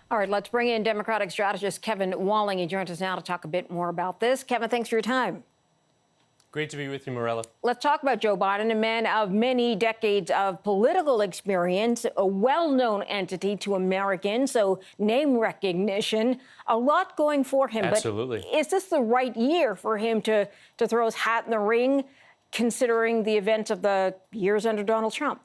All right, let's bring in Democratic strategist Kevin Walling. He joins us now to talk a bit more about this. Kevin, thanks for your time. Great to be with you, Morella. Let's talk about Joe Biden, a man of many decades of political experience, a well-known entity to Americans, so name recognition, a lot going for him. Absolutely. But is this the right year for him to throw his hat in the ring, considering the events of the years under Donald Trump?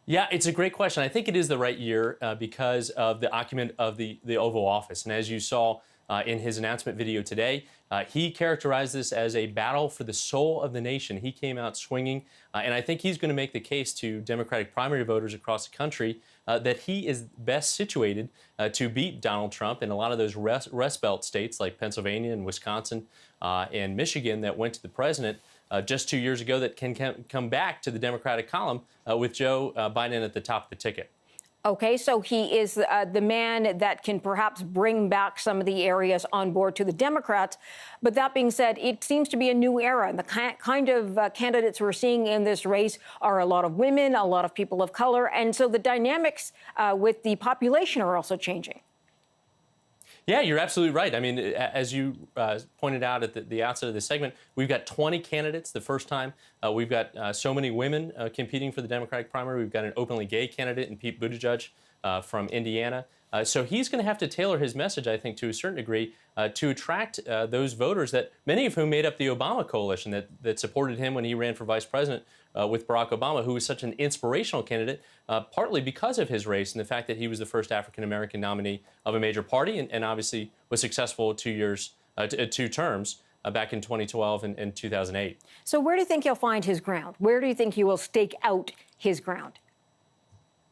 Yeah, it's a great question. I think it is the right year because of the occupant of the Oval Office. And as you saw in his announcement video today, he characterized this as a battle for the soul of the nation. He came out swinging, and I think he's going to make the case to Democratic primary voters across the country that he is best situated to beat Donald Trump in a lot of those Rust Belt states like Pennsylvania and Wisconsin and Michigan that went to the president just 2 years ago that can come back to the Democratic column with Joe Biden at the top of the ticket. Okay, so he is the man that can perhaps bring back some of the areas on board to the Democrats. But that being said, it seems to be a new era. And the kind of candidates we're seeing in this race are a lot of women, a lot of people of color. And so the dynamics with the population are also changing. Yeah, you're absolutely right. I mean, as you pointed out at the outset of this segment, we've got 20 candidates the first time. We've got so many women competing for the Democratic primary. We've got an openly gay candidate in Pete Buttigieg from Indiana. So he's going to have to tailor his message, I think, to a certain degree to attract those voters that many of whom made up the Obama coalition that supported him when he ran for vice president with Barack Obama, who was such an inspirational candidate, partly because of his race and the fact that he was the first African-American nominee of a major party and obviously was successful 2 terms back in 2012 and 2008. So where do you think he'll find his ground? Where do you think he will stake out his ground?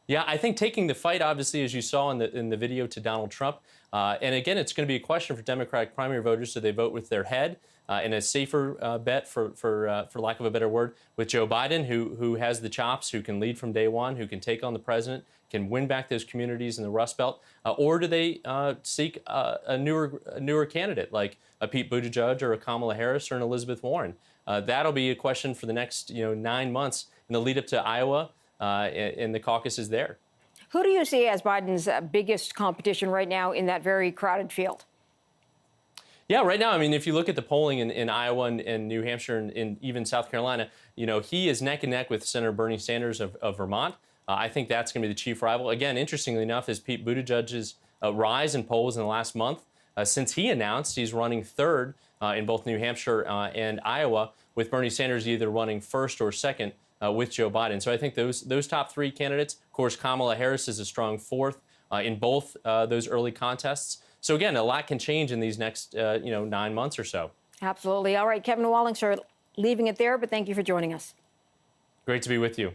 Yeah, I think taking the fight, obviously, as you saw in the video to Donald Trump, and again, it's going to be a question for Democratic primary voters. Do they vote with their head and a safer bet, for lack of a better word, with Joe Biden, who has the chops, who can lead from day one, who can take on the president, can win back those communities in the Rust Belt, or do they seek a newer candidate like a Pete Buttigieg or a Kamala Harris or an Elizabeth Warren? That'll be a question for the next 9 months in the lead up to Iowa. In the caucuses there. Who do you see as Biden's biggest competition right now in that very crowded field? Yeah, right now, I mean, if you look at the polling in Iowa and New Hampshire and even South Carolina, he is neck and neck with Senator Bernie Sanders of Vermont. I think that's going to be the chief rival. Again, interestingly enough, is Pete Buttigieg's rise in polls in the last month since he announced he's running third in both New Hampshire and Iowa, with Bernie Sanders either running first or second with Joe Biden. So I think those top 3 candidates, of course, Kamala Harris is a strong fourth in both those early contests. So again, a lot can change in these next 9 months or so. Absolutely. All right, Kevin Walling, sir, leaving it there, but thank you for joining us. Great to be with you.